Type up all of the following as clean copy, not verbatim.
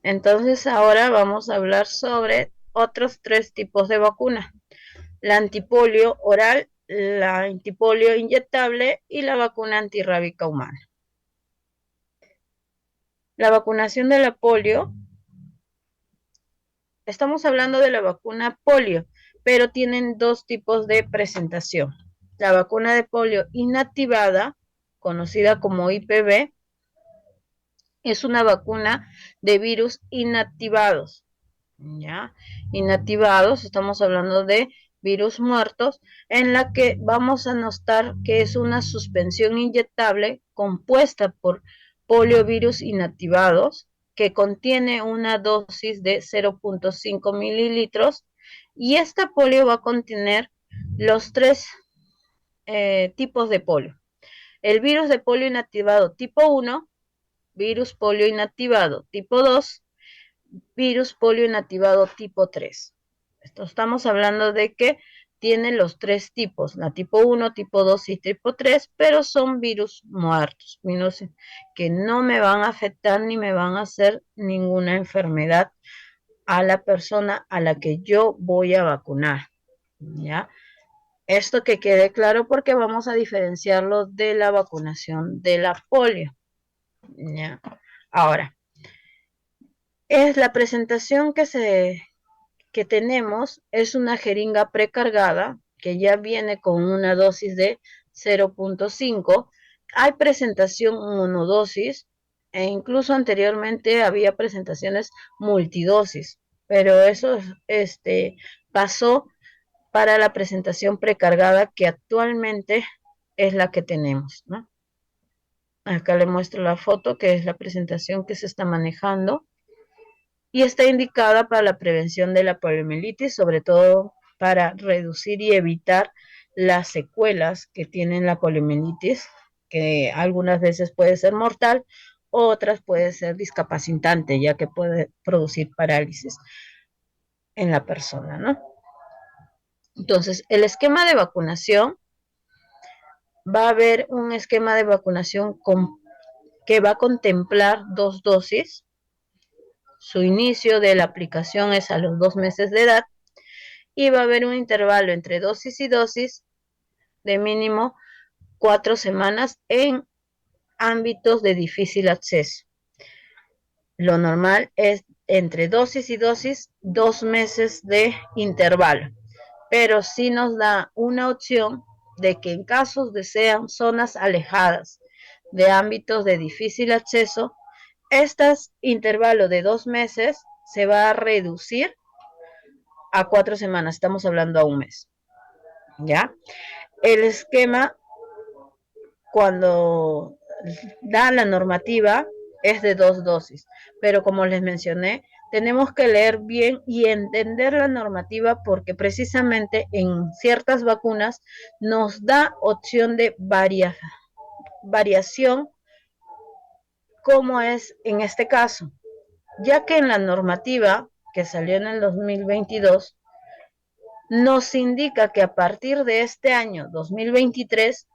Entonces ahora vamos a hablar sobre otros tres tipos de vacuna. La antipolio oral, la antipolio inyectable y la vacuna antirrábica humana. La vacunación de la polio, estamos hablando de la vacuna polio, pero tienen dos tipos de presentación. La vacuna de polio inactivada, conocida como IPV, es una vacuna de virus inactivados, ¿ya? Inactivados, estamos hablando de virus muertos, en la que vamos a notar que es una suspensión inyectable compuesta por poliovirus inactivados, que contiene una dosis de 0.5 mililitros, y esta polio va a contener los tres tipos de polio. El virus de polio inactivado tipo 1, virus polio inactivado tipo 2, virus polio inactivado tipo 3. Estamos hablando de que tiene los tres tipos, la tipo 1, tipo 2 y tipo 3, pero son virus muertos, virus que no me van a afectar ni me van a hacer ninguna enfermedad a la persona a la que yo voy a vacunar, ¿ya? Esto que quede claro porque vamos a diferenciarlo de la vacunación de la polio, ¿ya? Ahora, es la presentación que tenemos es una jeringa precargada que ya viene con una dosis de 0.5. Hay presentación monodosis e incluso anteriormente había presentaciones multidosis, pero eso pasó para la presentación precargada que actualmente es la que tenemos, ¿no? Acá le muestro la foto que es la presentación que se está manejando y está indicada para la prevención de la poliomielitis, sobre todo para reducir y evitar las secuelas que tiene la poliomielitis, que algunas veces puede ser mortal, otras puede ser discapacitante, ya que puede producir parálisis en la persona, ¿no? Entonces, el esquema de vacunación, va a haber un esquema de vacunación que va a contemplar dos dosis. Su inicio de la aplicación es a los 2 meses de edad y va a haber un intervalo entre dosis y dosis de mínimo 4 semanas en ámbitos de difícil acceso. Lo normal es entre dosis y dosis 2 meses de intervalo, pero sí nos da una opción de que en casos de sean zonas alejadas de ámbitos de difícil acceso, este intervalo de 2 meses se va a reducir a 4 semanas, estamos hablando a un mes, ¿ya? El esquema, cuando da la normativa, es de 2 dosis, pero como les mencioné, tenemos que leer bien y entender la normativa porque precisamente en ciertas vacunas nos da opción de variación, como es en este caso, ya que en la normativa que salió en el 2022 nos indica que a partir de este año 2023,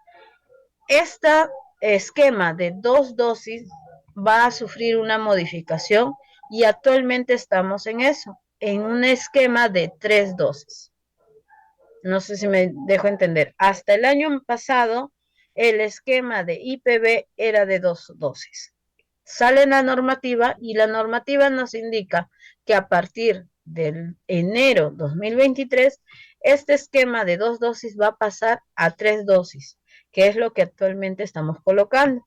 este esquema de 2 dosis va a sufrir una modificación y actualmente estamos en eso, en un esquema de 3 dosis. No sé si me dejo entender. Hasta el año pasado, el esquema de IPV era de 2 dosis. Sale la normativa y la normativa nos indica que a partir del enero 2023, este esquema de 2 dosis va a pasar a 3 dosis, que es lo que actualmente estamos colocando.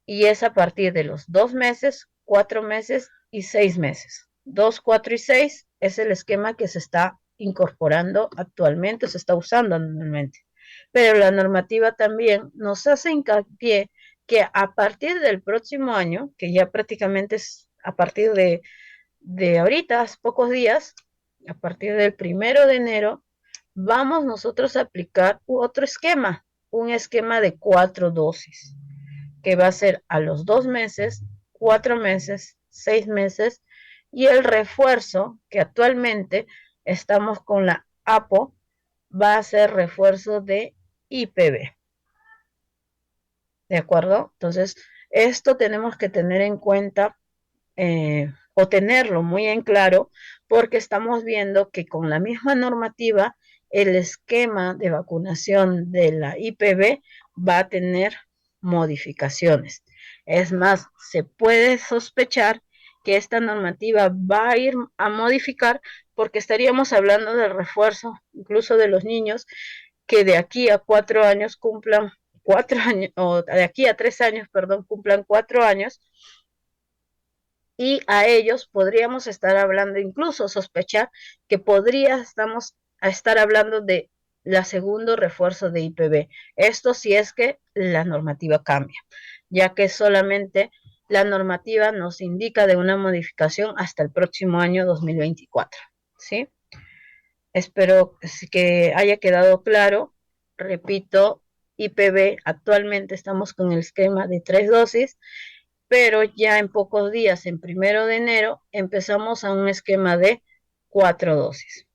Y es a partir de los 2 meses, 4 meses y 6 meses. 2, 4 y 6 es el esquema que se está incorporando actualmente, se está usando anualmente. Pero la normativa también nos hace hincapié que a partir del próximo año, que ya prácticamente es a partir de ahorita, pocos días, a partir del 1 de enero, vamos nosotros a aplicar otro esquema, un esquema de 4 dosis, que va a ser a los 2 meses, 4 meses, 6 meses, y el refuerzo, que actualmente estamos con la APO, va a ser refuerzo de IPV. ¿De acuerdo? Entonces, esto tenemos que tener en cuenta o tenerlo muy en claro, porque estamos viendo que con la misma normativa el esquema de vacunación de la IPV va a tener modificaciones. Es más, se puede sospechar que esta normativa va a ir a modificar porque estaríamos hablando del refuerzo incluso de los niños que de aquí a 4 años cumplan 4 años, o de aquí a 3 años, perdón, cumplan 4 años, y a ellos podríamos estar hablando, incluso sospechar que estamos a estar hablando de la segundo refuerzo de IPV. Esto si es que la normativa cambia, ya que solamente la normativa nos indica de una modificación hasta el próximo año 2024, ¿sí? Espero que haya quedado claro. Repito, IPV actualmente estamos con el esquema de 3 dosis, pero ya en pocos días, en 1 de enero, empezamos a un esquema de 4 dosis.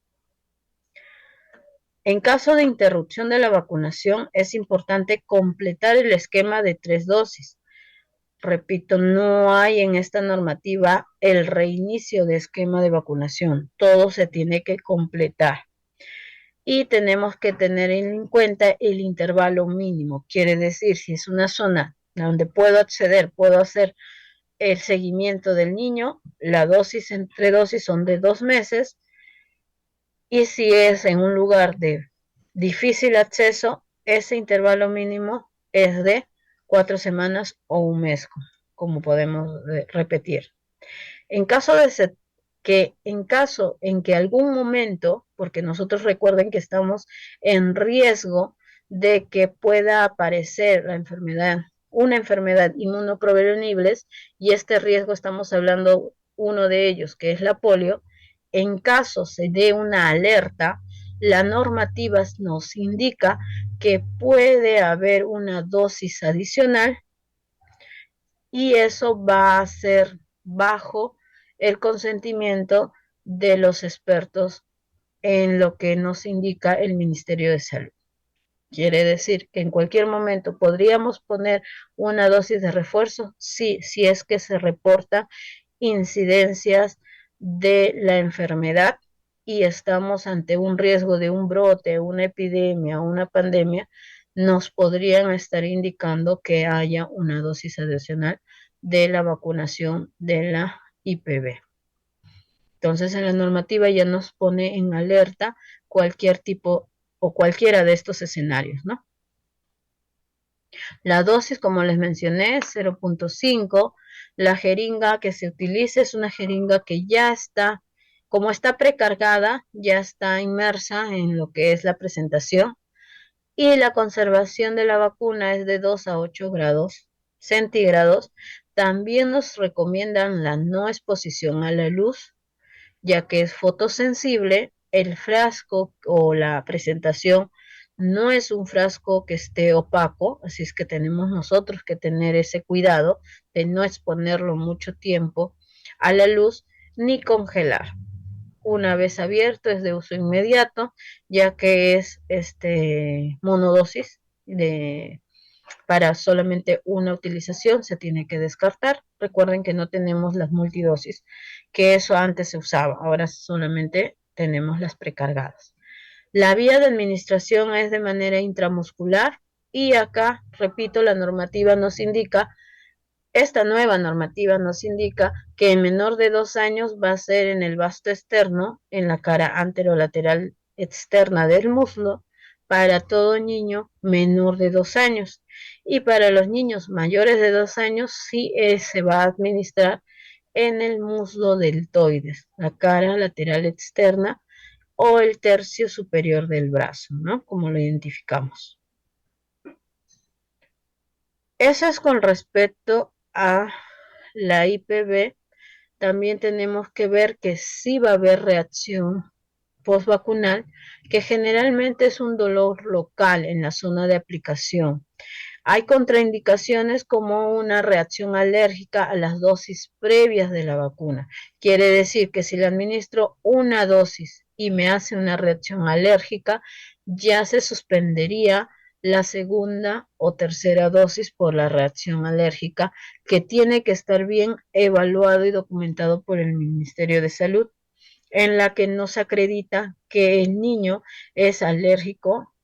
En caso de interrupción de la vacunación, es importante completar el esquema de 3 dosis. Repito, no hay en esta normativa el reinicio de esquema de vacunación. Todo se tiene que completar. Y tenemos que tener en cuenta el intervalo mínimo. Quiere decir, si es una zona donde puedo acceder, puedo hacer el seguimiento del niño, la dosis entre dosis son de 2 meses, y si es en un lugar de difícil acceso, ese intervalo mínimo es de 4 semanas o un mes, como podemos repetir. En caso de en caso en que algún momento, porque nosotros recuerden que estamos en riesgo de que pueda aparecer la enfermedad, una enfermedad inmunoprevenible, y este riesgo estamos hablando uno de ellos, que es la polio. En caso se dé una alerta, la normativa nos indica que puede haber una dosis adicional, y eso va a ser bajo el consentimiento de los expertos en lo que nos indica el Ministerio de Salud. Quiere decir que en cualquier momento podríamos poner una dosis de refuerzo si es que se reporta incidencias de la enfermedad y estamos ante un riesgo de un brote, una epidemia, una pandemia. Nos podrían estar indicando que haya una dosis adicional de la vacunación de la IPV. Entonces, en la normativa ya nos pone en alerta cualquier tipo o cualquiera de estos escenarios, ¿no? La dosis, como les mencioné, es 0.5. La jeringa que se utiliza es una jeringa que ya está, como está precargada, ya está inmersa en lo que es la presentación. Y la conservación de la vacuna es de 2 a 8 grados centígrados. También nos recomiendan la no exposición a la luz, ya que es fotosensible. El frasco o la presentación no es un frasco que esté opaco, así es que tenemos nosotros que tener ese cuidado de no exponerlo mucho tiempo a la luz ni congelar. Una vez abierto es de uso inmediato, ya que es monodosis para solamente una utilización, se tiene que descartar. Recuerden que no tenemos las multidosis, que eso antes se usaba, ahora solamente tenemos las precargadas. La vía de administración es de manera intramuscular, y acá, repito, la normativa nos indica, esta nueva normativa nos indica que en menor de 2 años va a ser en el vasto externo, en la cara anterolateral externa del muslo, para todo niño menor de 2 años. Y para los niños mayores de 2 años sí se va a administrar en el muslo deltoides, la cara lateral externa o el tercio superior del brazo, ¿no? Como lo identificamos. Eso es con respecto a la IPV. También tenemos que ver que sí va a haber reacción postvacunal, que generalmente es un dolor local en la zona de aplicación. Hay contraindicaciones como una reacción alérgica a las dosis previas de la vacuna. Quiere decir que si le administro una dosis y me hace una reacción alérgica, ya se suspendería la segunda o tercera dosis por la reacción alérgica, que tiene que estar bien evaluado y documentado por el Ministerio de Salud, en la que nos acredita que el niño es alérgico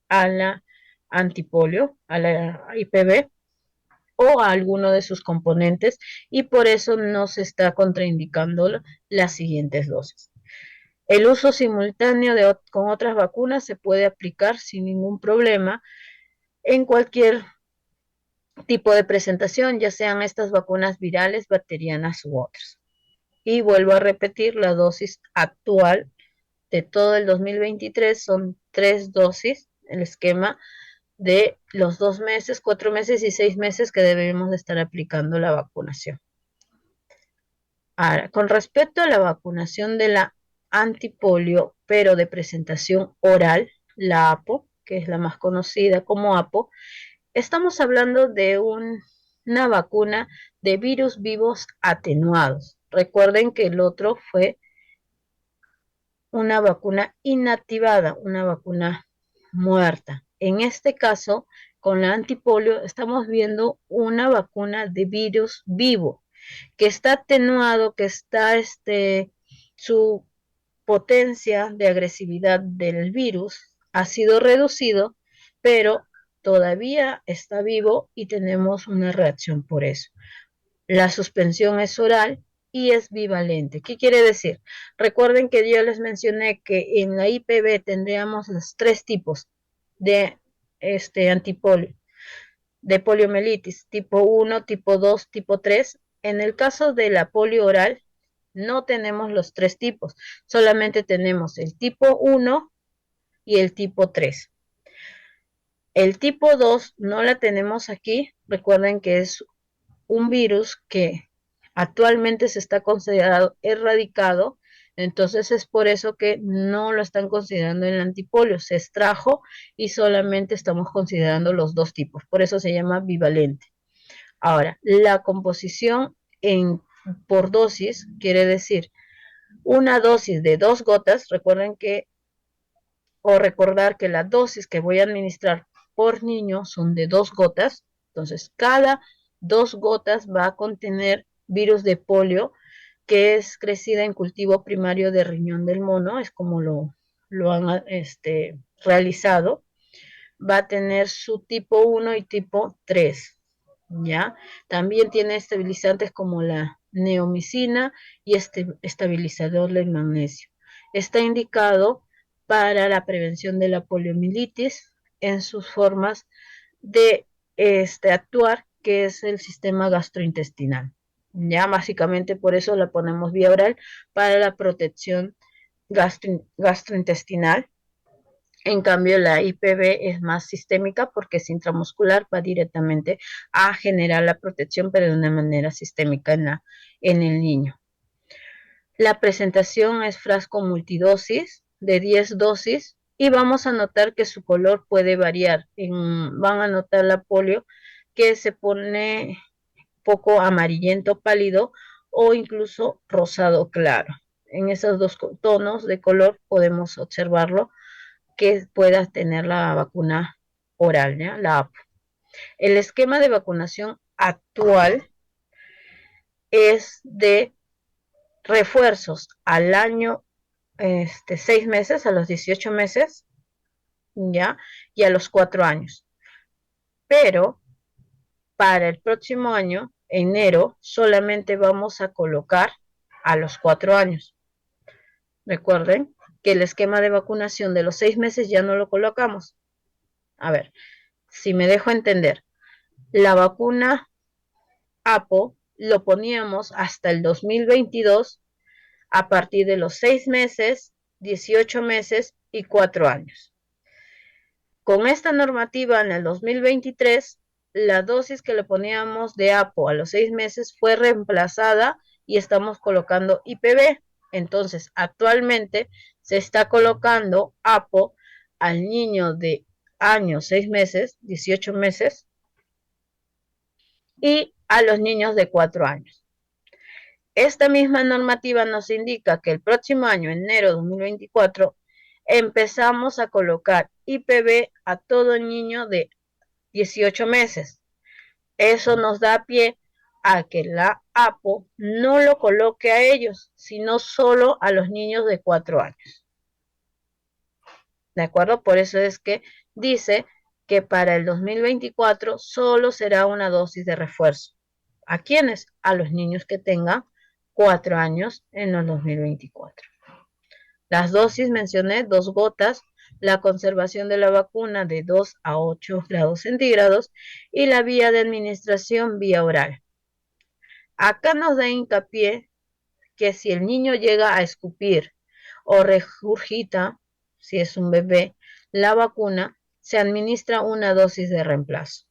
a la antipolio, a la IPV o a alguno de sus componentes, y por eso no se está contraindicando las siguientes dosis. El uso simultáneo con otras vacunas se puede aplicar sin ningún problema en cualquier tipo de presentación, ya sean estas vacunas virales, bacterianas u otras. Y vuelvo a repetir, la dosis actual de todo el 2023 son 3 dosis, el esquema de los 2 meses, 4 meses y 6 meses que debemos de estar aplicando la vacunación. Ahora, con respecto a la vacunación de la antipolio, pero de presentación oral, la APO, que es la más conocida como APO, estamos hablando de una vacuna de virus vivos atenuados. Recuerden que el otro fue una vacuna inactivada, una vacuna muerta. En este caso, con la antipolio, estamos viendo una vacuna de virus vivo, que está atenuado, que está su potencia de agresividad del virus ha sido reducido, pero todavía está vivo y tenemos una reacción por eso. La suspensión es oral y es bivalente. ¿Qué quiere decir? Recuerden que yo les mencioné que en la IPV tendríamos los 3 tipos de antipolio, de poliomielitis, tipo 1, tipo 2, tipo 3. En el caso de la polio oral, no tenemos los 3 tipos, solamente tenemos el tipo 1 y el tipo 3. El tipo 2 no la tenemos aquí, recuerden que es un virus que actualmente se está considerado erradicado, entonces es por eso que no lo están considerando en el antipolio, se extrajo y solamente estamos considerando los 2 tipos, por eso se llama bivalente. Ahora, la composición por dosis quiere decir una dosis de 2 gotas, recuerden que, o recordar que la dosis que voy a administrar por niño son de 2 gotas, entonces cada 2 gotas va a contener virus de polio, que es crecida en cultivo primario de riñón del mono, es como lo han realizado, va a tener su tipo 1 y tipo 3, ¿ya? También tiene estabilizantes como la neomicina y estabilizador del magnesio. Está indicado para la prevención de la poliomielitis en sus formas de actuar, que es el sistema gastrointestinal. Ya básicamente por eso la ponemos vía oral para la protección gastrointestinal. En cambio, la IPV es más sistémica porque es intramuscular, va directamente a generar la protección, pero de una manera sistémica en el niño. La presentación es frasco multidosis de 10 dosis y vamos a notar que su color puede variar. Van a notar la polio que se pone poco amarillento pálido o incluso rosado claro. En esos 2 tonos de color podemos observarlo que pueda tener la vacuna oral, ¿ya? La APO. El esquema de vacunación actual es de refuerzos al año, 6 meses, a los 18 meses, ¿ya? Y a los 4 años. Pero para el próximo año, enero, solamente vamos a colocar a los 4 años. Recuerden que el esquema de vacunación de los 6 meses ya no lo colocamos. A ver, si me dejo entender, la vacuna APO lo poníamos hasta el 2022 a partir de los 6 meses, 18 meses y 4 años. Con esta normativa en el 2023, la dosis que le poníamos de APO a los 6 meses fue reemplazada y estamos colocando IPV. Entonces, actualmente se está colocando APO al niño de años, 6 meses, 18 meses y a los niños de 4 años. Esta misma normativa nos indica que el próximo año, enero de 2024, empezamos a colocar IPV a todo niño de 18 meses. Eso nos da pie a que la APO no lo coloque a ellos, sino solo a los niños de 4 años. ¿De acuerdo? Por eso es que dice que para el 2024 solo será una dosis de refuerzo. ¿A quiénes? A los niños que tengan 4 años en el 2024. Las dosis mencioné, 2 gotas, la conservación de la vacuna de 2 a 8 grados centígrados y la vía de administración vía oral. Acá nos da hincapié que si el niño llega a escupir o regurgita, si es un bebé, la vacuna, se administra una dosis de reemplazo.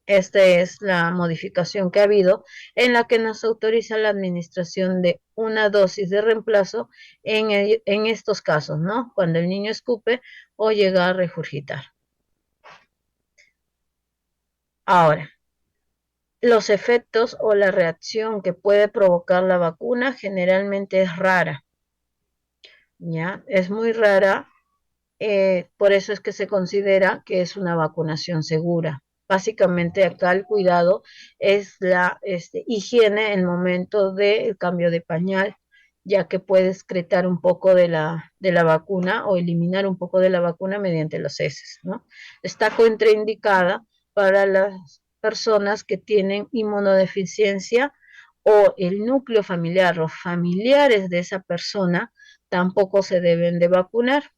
Esta es la modificación que ha habido en la que nos autoriza la administración de una dosis de reemplazo en estos casos, ¿no? Cuando el niño escupe o llega a regurgitar. Ahora, los efectos o la reacción que puede provocar la vacuna generalmente es rara, ¿ya? Es muy rara, por eso es que se considera que es una vacunación segura. Básicamente acá el cuidado es la higiene en el momento del cambio de pañal, ya que puede excretar un poco de la vacuna o eliminar un poco de la vacuna mediante los heces, ¿no? Está contraindicada para las personas que tienen inmunodeficiencia o el núcleo familiar, los familiares de esa persona tampoco se deben de vacunar,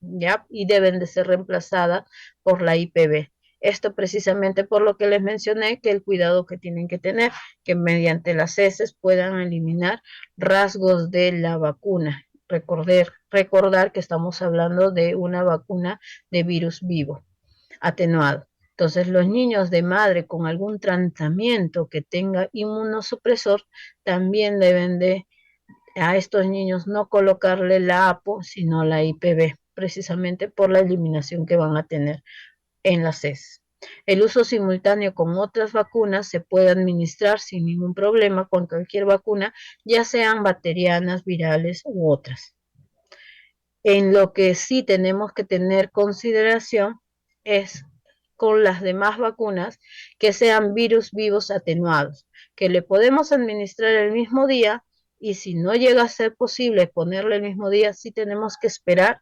¿ya? Y deben de ser reemplazadas por la IPV. Esto precisamente por lo que les mencioné, que el cuidado que tienen que tener, que mediante las heces puedan eliminar rasgos de la vacuna. Recordar que estamos hablando de una vacuna de virus vivo, atenuado. Entonces, los niños de madre con algún tratamiento que tenga inmunosupresor también deben de a estos niños no colocarle la APO, sino la IPV, precisamente por la eliminación que van a tener en las heces. El uso simultáneo con otras vacunas se puede administrar sin ningún problema con cualquier vacuna, ya sean bacterianas, virales u otras. En lo que sí tenemos que tener consideración es con las demás vacunas que sean virus vivos atenuados, que le podemos administrar el mismo día y si no llega a ser posible ponerle el mismo día, sí tenemos que esperar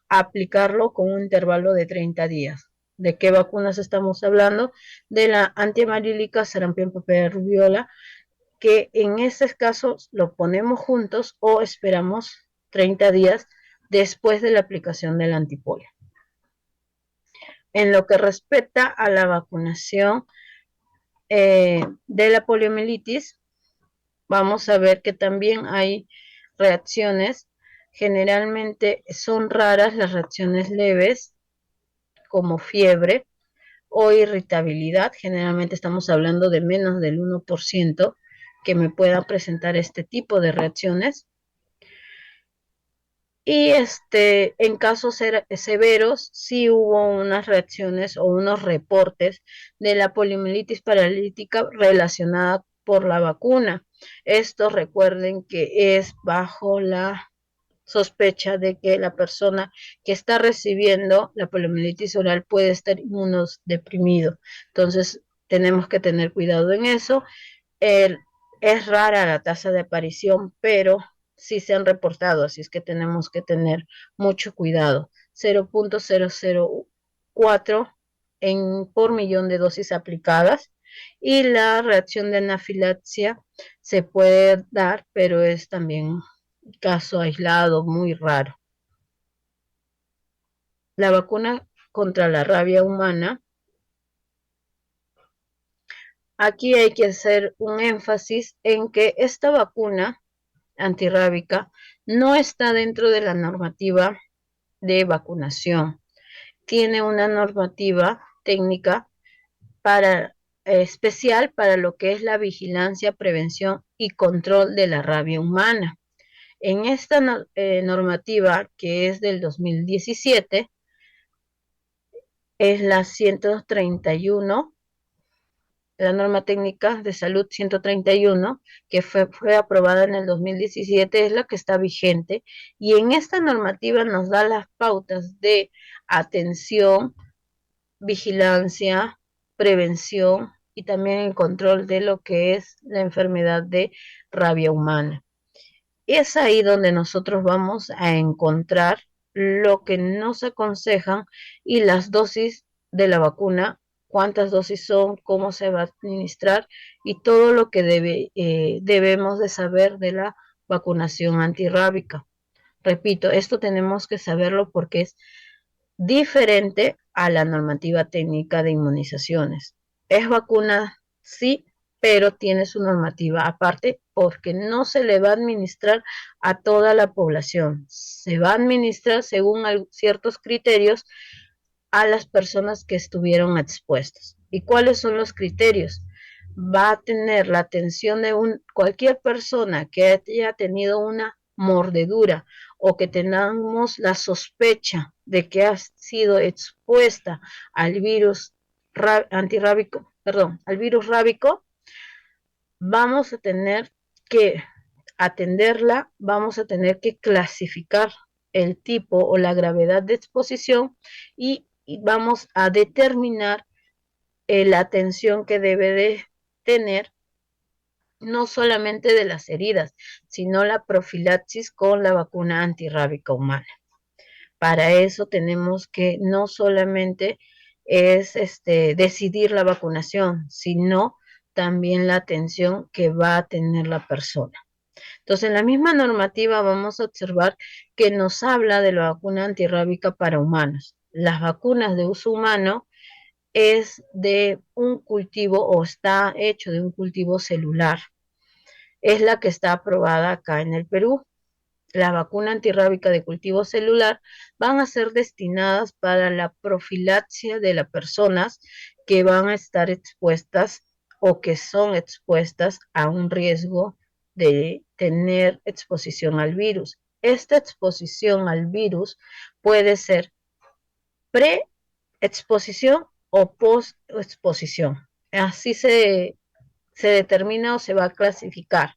a aplicarlo con un intervalo de 30 días. ¿De qué vacunas estamos hablando? De la antiamarílica, sarampión, papel, rubiola, que en estos casos lo ponemos juntos o esperamos 30 días después de la aplicación del antipolio. En lo que respecta a la vacunación de la poliomielitis, vamos a ver que también hay reacciones. Generalmente son raras las reacciones leves, como fiebre o irritabilidad. Generalmente estamos hablando de menos del 1% que me pueda presentar este tipo de reacciones. Y en casos severos, sí hubo unas reacciones o unos reportes de la poliomielitis paralítica relacionada por la vacuna. Esto recuerden que es bajo la sospecha de que la persona que está recibiendo la poliomielitis oral puede estar inmunodeprimido. Entonces, tenemos que tener cuidado en eso. Es rara la tasa de aparición, pero sí se han reportado, así es que tenemos que tener mucho cuidado. 0.004 por millón de dosis aplicadas y la reacción de anafilaxia se puede dar, pero es también un caso aislado, muy raro. La vacuna contra la rabia humana, aquí hay que hacer un énfasis en que esta vacuna antirrábica no está dentro de la normativa de vacunación. Tiene una normativa técnica especial para lo que es la vigilancia, prevención y control de la rabia humana. En esta normativa, que es del 2017, es la 131 la norma técnica de salud 131, que fue aprobada en el 2017, es la que está vigente, y en esta normativa nos da las pautas de atención, vigilancia, prevención y también el control de lo que es la enfermedad de rabia humana. Es ahí donde nosotros vamos a encontrar lo que nos aconsejan y las dosis de la vacuna, cuántas dosis son, cómo se va a administrar y todo lo que debemos de saber de la vacunación antirrábica. Repito, esto tenemos que saberlo porque es diferente a la normativa técnica de inmunizaciones. Es vacuna, sí, pero tiene su normativa aparte porque no se le va a administrar a toda la población. Se va a administrar según ciertos criterios a las personas que estuvieron expuestas. ¿Y cuáles son los criterios? Va a tener la atención de cualquier persona que haya tenido una mordedura o que tengamos la sospecha de que ha sido expuesta al virus antirrábico, perdón, al virus rábico, vamos a tener que atenderla, vamos a tener que clasificar el tipo o la gravedad de exposición y vamos a determinar la atención que debe de tener no solamente de las heridas, sino la profilaxis con la vacuna antirrábica humana. Para eso tenemos que no solamente es decidir la vacunación, sino también la atención que va a tener la persona. Entonces, en la misma normativa vamos a observar que nos habla de la vacuna antirrábica para humanos. Las vacunas de uso humano es de un cultivo o está hecho de un cultivo celular. Es la que está aprobada acá en el Perú. La vacuna antirrábica de cultivo celular van a ser destinadas para la profilaxia de las personas que van a estar expuestas o que son expuestas a un riesgo de tener exposición al virus. Esta exposición al virus puede ser pre-exposición o post-exposición. Así se determina o se va a clasificar.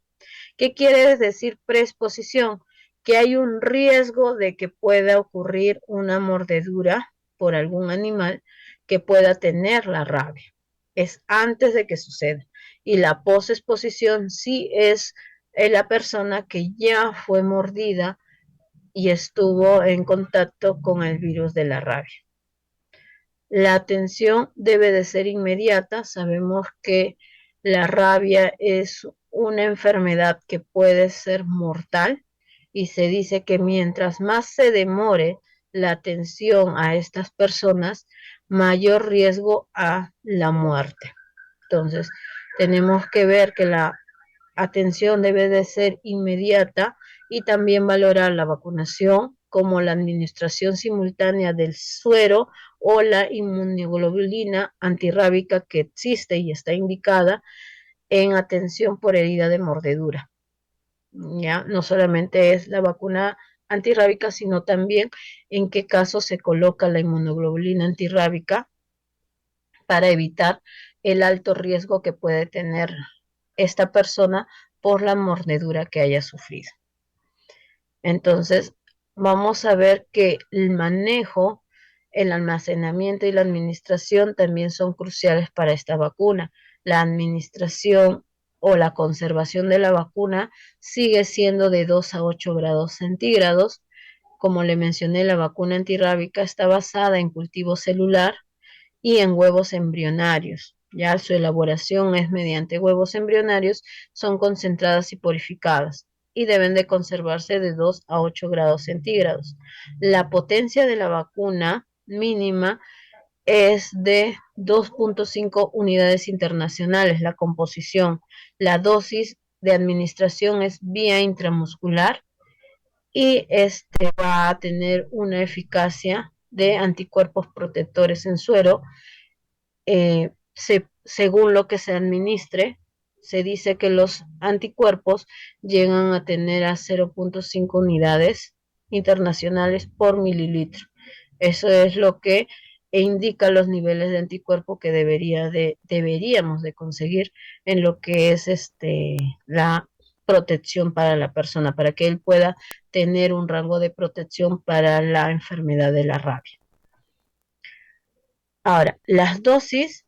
¿Qué quiere decir preexposición? Que hay un riesgo de que pueda ocurrir una mordedura por algún animal que pueda tener la rabia. Es antes de que suceda. Y la posexposición sí es la persona que ya fue mordida y estuvo en contacto con el virus de la rabia. La atención debe de ser inmediata. Sabemos que la rabia es una enfermedad que puede ser mortal y se dice que mientras más se demore la atención a estas personas, mayor riesgo a la muerte. Entonces, tenemos que ver que la atención debe de ser inmediata y también valorar la vacunación como la administración simultánea del suero o la inmunoglobulina antirrábica que existe y está indicada en atención por herida de mordedura. Ya no solamente es la vacuna antirrábica, sino también en qué caso se coloca la inmunoglobulina antirrábica para evitar el alto riesgo que puede tener esta persona por la mordedura que haya sufrido. Entonces, vamos a ver que el manejo, el almacenamiento y la administración también son cruciales para esta vacuna. La administración o la conservación de la vacuna sigue siendo de 2 a 8 grados centígrados. Como le mencioné, la vacuna antirrábica está basada en cultivo celular y en huevos embrionarios. Ya su elaboración es mediante huevos embrionarios, son concentradas y purificadas y deben de conservarse de 2 a 8 grados centígrados. La potencia de la vacuna mínima es de 2.5 unidades internacionales, la composición. La dosis de administración es vía intramuscular y va a tener una eficacia de anticuerpos protectores en suero. Según lo que se administre, se dice que los anticuerpos llegan a tener a 0.5 unidades internacionales por mililitro. Eso es lo que e indica los niveles de anticuerpo que deberíamos de conseguir en lo que es la protección para la persona, para que él pueda tener un rango de protección para la enfermedad de la rabia. Ahora, las dosis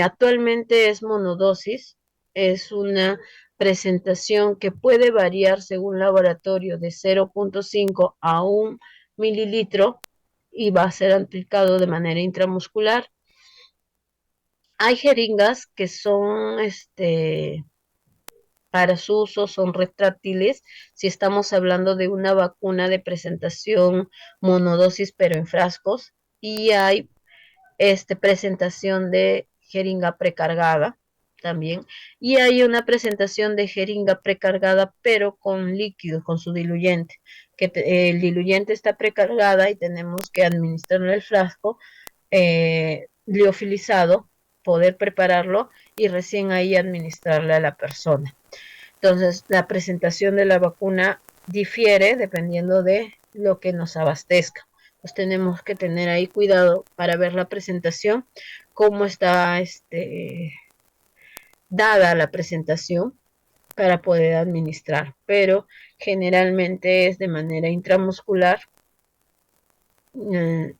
actualmente es monodosis, es una presentación que puede variar según laboratorio de 0.5 a 1 mililitro y va a ser aplicado de manera intramuscular. Hay jeringas que son para su uso, son retráctiles si estamos hablando de una vacuna de presentación monodosis pero en frascos, y hay presentación de jeringa precargada también, y hay una presentación de jeringa precargada pero con líquido, con su diluyente, el diluyente está precargada y tenemos que administrarle el frasco liofilizado, poder prepararlo y recién ahí administrarle a la persona. Entonces, la presentación de la vacuna difiere dependiendo de lo que nos abastezca. Pues tenemos que tener ahí cuidado para ver la presentación, cómo está dada la presentación para poder administrar, pero generalmente es de manera intramuscular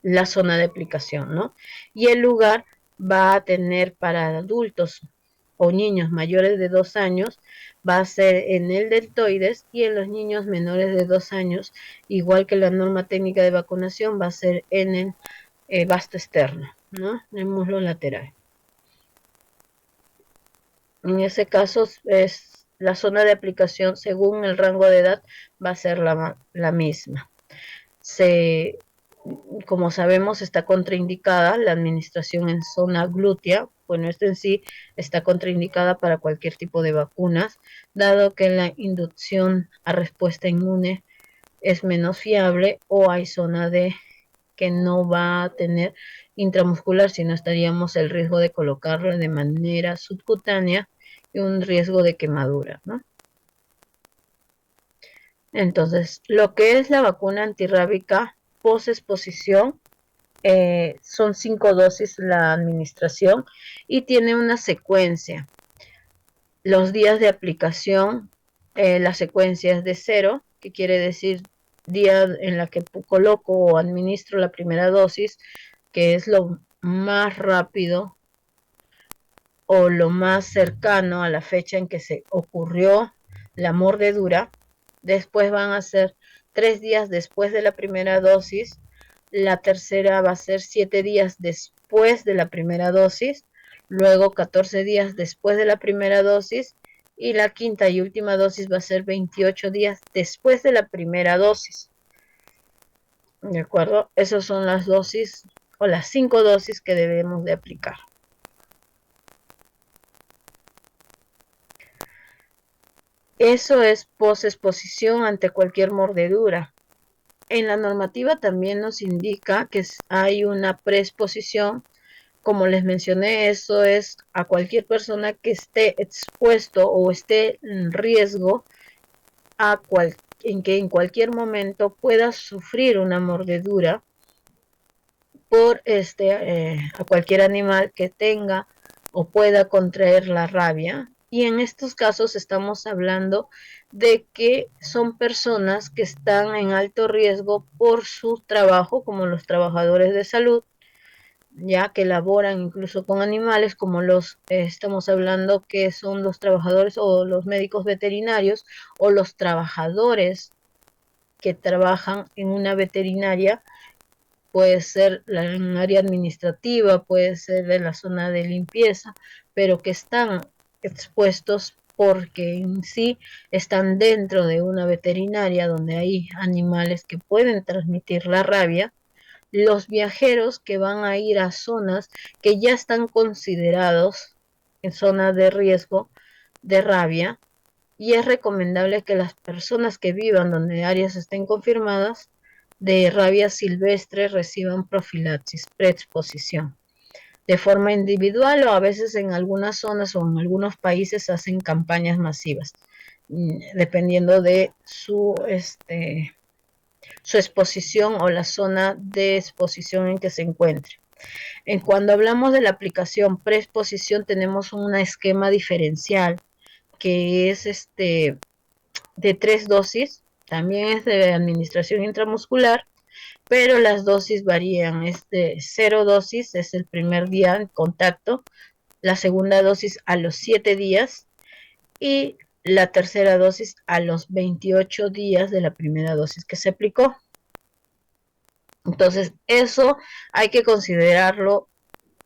la zona de aplicación, ¿no? Y el lugar va a tener para adultos o niños mayores de 2 años, va a ser en el deltoides, y en los niños menores de 2 años, igual que la norma técnica de vacunación, va a ser en el vasto externo, ¿no? El muslo lateral. En ese caso es la zona de aplicación según el rango de edad va a ser la misma. Como sabemos, está contraindicada la administración en zona glútea. Bueno, esto en sí está contraindicada para cualquier tipo de vacunas, dado que la inducción a respuesta inmune es menos fiable, o hay zona que no va a tener intramuscular, sino estaríamos el riesgo de colocarlo de manera subcutánea y un riesgo de quemadura, ¿no? Entonces, lo que es la vacuna antirrábica post-exposición, son 5 dosis la administración y tiene una secuencia. Los días de aplicación, la secuencia es de 0, que quiere decir día en la que coloco o administro la primera dosis, que es lo más rápido o lo más cercano a la fecha en que se ocurrió la mordedura. Después van a ser 3 días después de la primera dosis. La tercera va a ser 7 días después de la primera dosis, luego 14 días después de la primera dosis, y la quinta y última dosis va a ser 28 días después de la primera dosis. ¿De acuerdo? Esas son las dosis o las 5 dosis que debemos de aplicar. Eso es posexposición ante cualquier mordedura. En la normativa también nos indica que hay una preexposición. Como les mencioné, eso es a cualquier persona que esté expuesto o esté en riesgo en que en cualquier momento pueda sufrir una mordedura por a cualquier animal que tenga o pueda contraer la rabia. Y en estos casos estamos hablando de que son personas que están en alto riesgo por su trabajo, como los trabajadores de salud, ya que laboran incluso con animales, como estamos hablando que son los trabajadores o los médicos veterinarios o los trabajadores que trabajan en una veterinaria. Puede ser en área administrativa, puede ser en la zona de limpieza, pero que están expuestos porque en sí están dentro de una veterinaria donde hay animales que pueden transmitir la rabia. Los viajeros que van a ir a zonas que ya están considerados en zonas de riesgo de rabia, y es recomendable que las personas que vivan donde áreas estén confirmadas de rabia silvestre reciban profilaxis, preexposición, de forma individual, o a veces en algunas zonas o en algunos países hacen campañas masivas, dependiendo de su su exposición o la zona de exposición en que se encuentre. Cuando hablamos de la aplicación preexposición, tenemos un esquema diferencial que es de 3 dosis, también es de administración intramuscular, pero las dosis varían. Es de 0 dosis, es el primer día en contacto, la segunda dosis a los 7 días y la tercera dosis a los 28 días de la primera dosis que se aplicó. Entonces, eso hay que considerarlo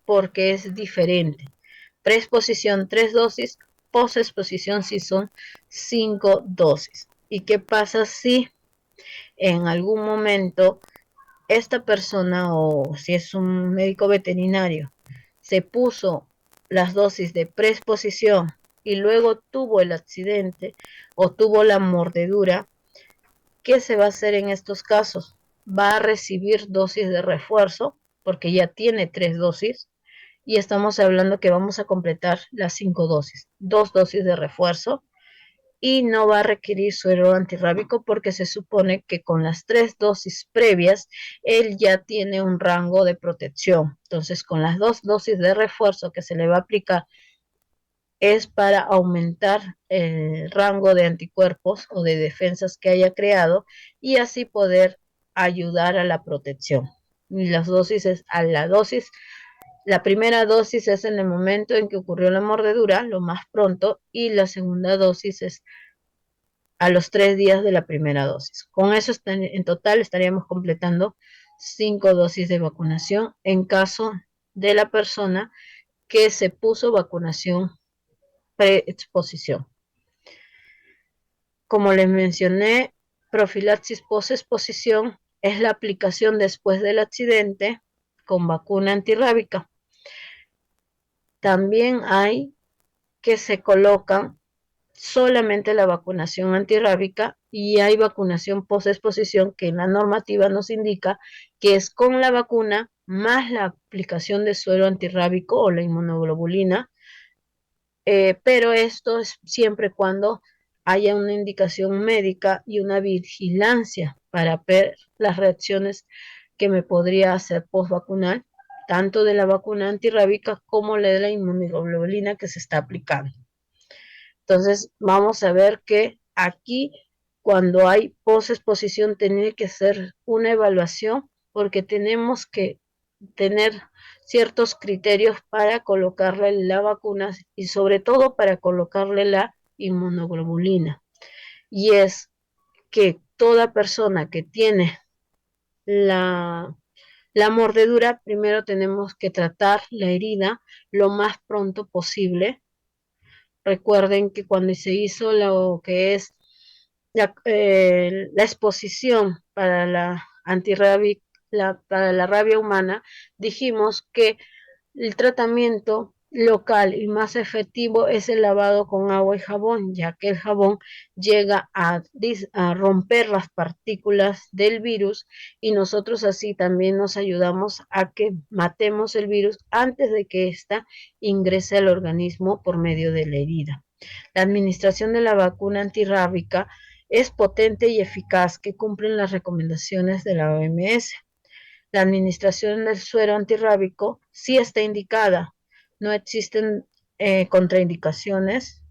porque es diferente. Preexposición 3 dosis, posexposición si son 5 dosis. ¿Y qué pasa si en algún momento esta persona o si es un médico veterinario se puso las dosis de preexposición y luego tuvo el accidente o tuvo la mordedura? ¿Qué se va a hacer en estos casos? Va a recibir dosis de refuerzo porque ya tiene 3 dosis y estamos hablando que vamos a completar las 5 dosis, 2 dosis de refuerzo y no va a requerir suero antirrábico porque se supone que con las 3 dosis previas él ya tiene un rango de protección. Entonces, con las 2 dosis de refuerzo que se le va a aplicar es para aumentar el rango de anticuerpos o de defensas que haya creado y así poder ayudar a la protección. Y las dosis es a la dosis. La primera dosis es en el momento en que ocurrió la mordedura, lo más pronto, y la segunda dosis es a los 3 días de la primera dosis. Con eso en total estaríamos completando 5 dosis de vacunación en caso de la persona que se puso vacunación preexposición. Como les mencioné, profilaxis posexposición es la aplicación después del accidente con vacuna antirrábica. También hay que se colocan solamente la vacunación antirrábica y hay vacunación posexposición que en la normativa nos indica que es con la vacuna más la aplicación de suero antirrábico o la inmunoglobulina, pero esto es siempre cuando haya una indicación médica y una vigilancia para ver las reacciones que me podría hacer postvacunal, tanto de la vacuna antirrábica como la de la inmunoglobulina que se está aplicando. Entonces, vamos a ver que aquí, cuando hay posexposición, tiene que ser una evaluación porque tenemos que tener ciertos criterios para colocarle la vacuna y sobre todo para colocarle la inmunoglobulina. Y es que toda persona que tiene la mordedura, primero tenemos que tratar la herida lo más pronto posible. Recuerden que cuando se hizo lo que es la exposición para la antirrabia, para la rabia humana, dijimos que el tratamiento local y más efectivo es el lavado con agua y jabón, ya que el jabón llega a romper las partículas del virus y nosotros así también nos ayudamos a que matemos el virus antes de que ésta ingrese al organismo por medio de la herida. La administración de la vacuna antirrábica es potente y eficaz, que cumplen las recomendaciones de la OMS. La administración del suero antirrábico sí está indicada. No existen contraindicaciones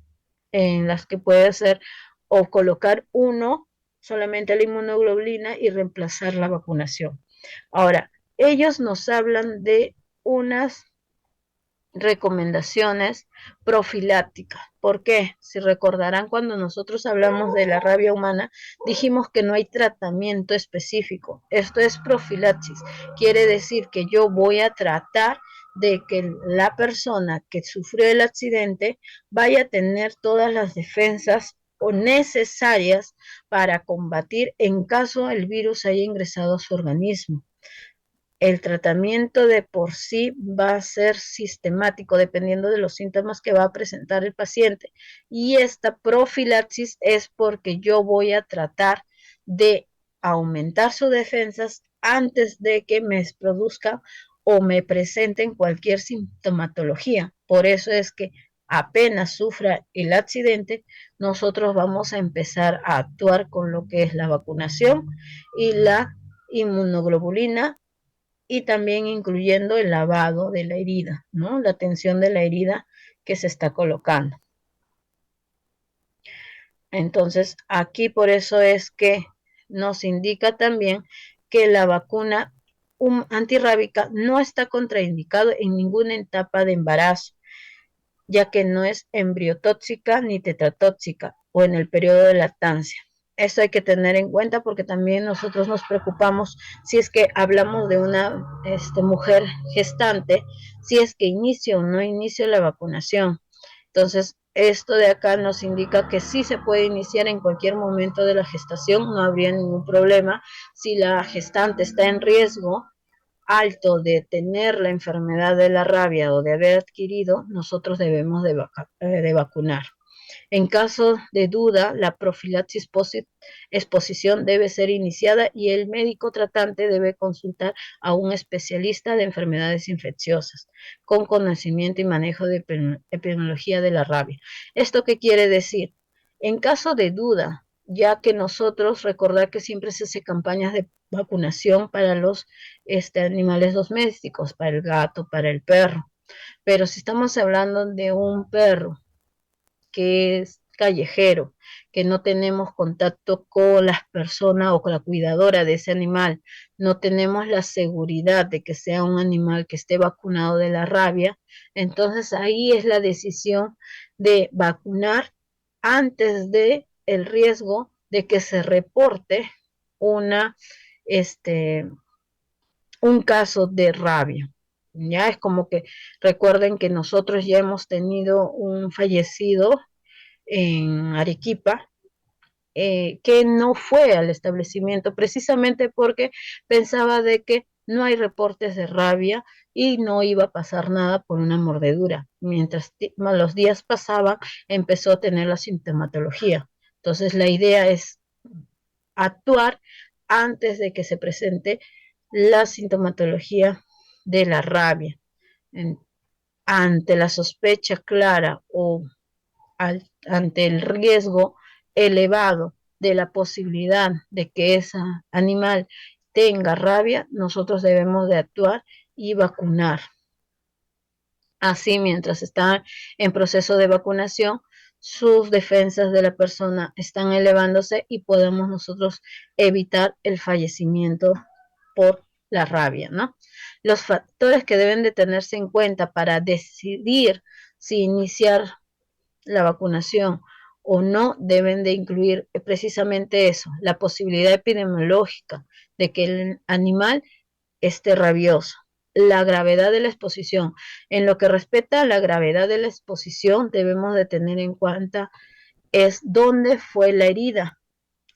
en las que puede ser o colocar uno solamente la inmunoglobulina y reemplazar la vacunación. Ahora, ellos nos hablan de unas recomendaciones profilácticas. ¿Por qué? Si recordarán, cuando nosotros hablamos de la rabia humana, dijimos que no hay tratamiento específico. Esto es profilaxis. Quiere decir que yo voy a tratar de que la persona que sufrió el accidente vaya a tener todas las defensas o necesarias para combatir en caso el virus haya ingresado a su organismo. El tratamiento de por sí va a ser sistemático dependiendo de los síntomas que va a presentar el paciente. Y esta profilaxis es porque yo voy a tratar de aumentar sus defensas antes de que me produzca o me presenten cualquier sintomatología. Por eso es que apenas sufra el accidente, nosotros vamos a empezar a actuar con lo que es la vacunación y la inmunoglobulina, y también incluyendo el lavado de la herida, ¿no? La atención de la herida que se está colocando. Entonces, aquí por eso es que nos indica también que la vacuna antirrábica no está contraindicado en ninguna etapa de embarazo, ya que no es embriotóxica ni tetratóxica o en el periodo de lactancia. Eso hay que tener en cuenta porque también nosotros nos preocupamos si es que hablamos de una mujer gestante, si es que inicia o no inicia la vacunación. Entonces, esto de acá nos indica que sí se puede iniciar en cualquier momento de la gestación, no habría ningún problema. Si la gestante está en riesgo alto de tener la enfermedad de la rabia o de haber adquirido, nosotros debemos de vacunar. En caso de duda, la profilaxis post-exposición debe ser iniciada y el médico tratante debe consultar a un especialista de enfermedades infecciosas con conocimiento y manejo de epidemiología de la rabia. ¿Esto qué quiere decir? En caso de duda, ya que nosotros recordar que siempre se hace campañas de vacunación para los animales domésticos, para el gato, para el perro. Pero si estamos hablando de un perro que es callejero, que no tenemos contacto con las personas o con la cuidadora de ese animal, no tenemos la seguridad de que sea un animal que esté vacunado de la rabia, entonces ahí es la decisión de vacunar antes de el riesgo de que se reporte una, un caso de rabia. Ya es como que recuerden que nosotros ya hemos tenido un fallecido en Arequipa, que no fue al establecimiento precisamente porque pensaba de que no hay reportes de rabia y no iba a pasar nada por una mordedura. Mientras los días pasaban, empezó a tener la sintomatología. Entonces la idea es actuar antes de que se presente la sintomatología de la rabia. Ante la sospecha clara o ante el riesgo elevado de la posibilidad de que ese animal tenga rabia, nosotros debemos de actuar y vacunar. Así, mientras está en proceso de vacunación, sus defensas de la persona están elevándose y podemos nosotros evitar el fallecimiento por la rabia, ¿no? Los factores que deben de tenerse en cuenta para decidir si iniciar la vacunación o no deben de incluir precisamente eso, la posibilidad epidemiológica de que el animal esté rabioso, la gravedad de la exposición. En lo que respecta a la gravedad de la exposición, debemos de tener en cuenta es dónde fue la herida,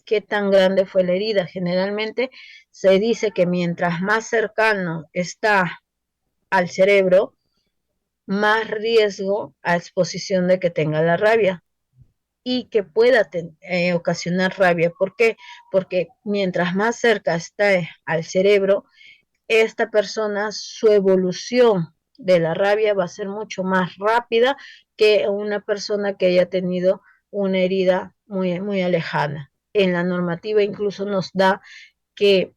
qué tan grande fue la herida. Generalmente se dice que mientras más cercano está al cerebro, más riesgo a exposición de que tenga la rabia y que pueda ocasionar rabia. ¿Por qué? Porque mientras más cerca está al cerebro, esta persona, su evolución de la rabia va a ser mucho más rápida que una persona que haya tenido una herida muy, muy alejada. En la normativa incluso nos da que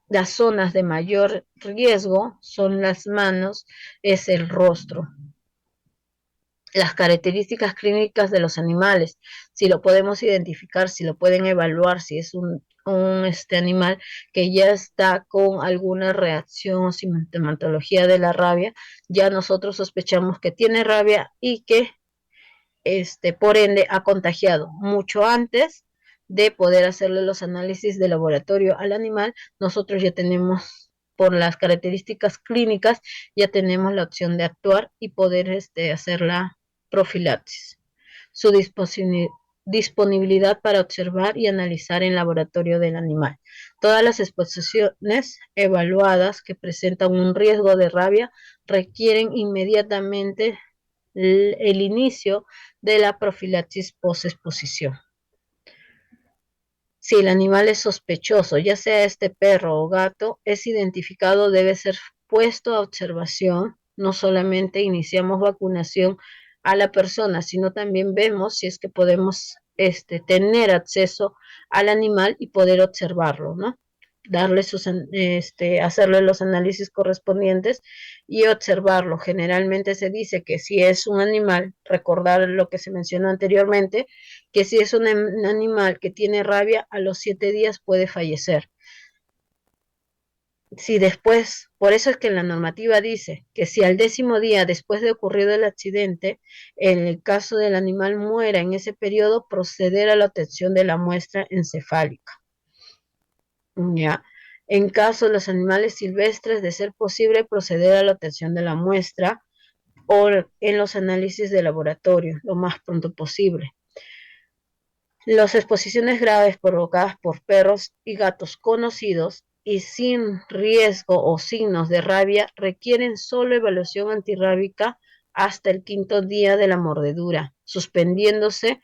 las zonas de mayor riesgo son las manos, es el rostro. Las características clínicas de los animales, si lo podemos identificar, si lo pueden evaluar, si es un animal que ya está con alguna reacción o sintomatología de la rabia, ya nosotros sospechamos que tiene rabia y que por ende ha contagiado mucho antes de poder hacerle los análisis de laboratorio al animal. Nosotros ya tenemos, por las características clínicas, ya tenemos la opción de actuar y poder hacer la profilaxis. Su disponibilidad para observar y analizar en laboratorio del animal. Todas las exposiciones evaluadas que presentan un riesgo de rabia requieren inmediatamente el inicio de la profilaxis post-exposición. Si el animal es sospechoso, ya sea perro o gato, es identificado, debe ser puesto a observación. No solamente iniciamos vacunación a la persona, sino también vemos si es que podemos tener acceso al animal y poder observarlo, ¿no? Darle hacerle los análisis correspondientes y observarlo. Generalmente se dice que si es un animal, recordar lo que se mencionó anteriormente, que si es un animal que tiene rabia, a los 7 días puede fallecer. Si después, por eso es que la normativa dice que si al 10.º día después de ocurrido el accidente, en el caso del animal muera en ese periodo, proceder a la obtención de la muestra encefálica. Ya. En caso de los animales silvestres, de ser posible, proceder a la obtención de la muestra o en los análisis de laboratorio lo más pronto posible. Las exposiciones graves provocadas por perros y gatos conocidos y sin riesgo o signos de rabia requieren solo evaluación antirrábica hasta el 5.º día de la mordedura, suspendiéndose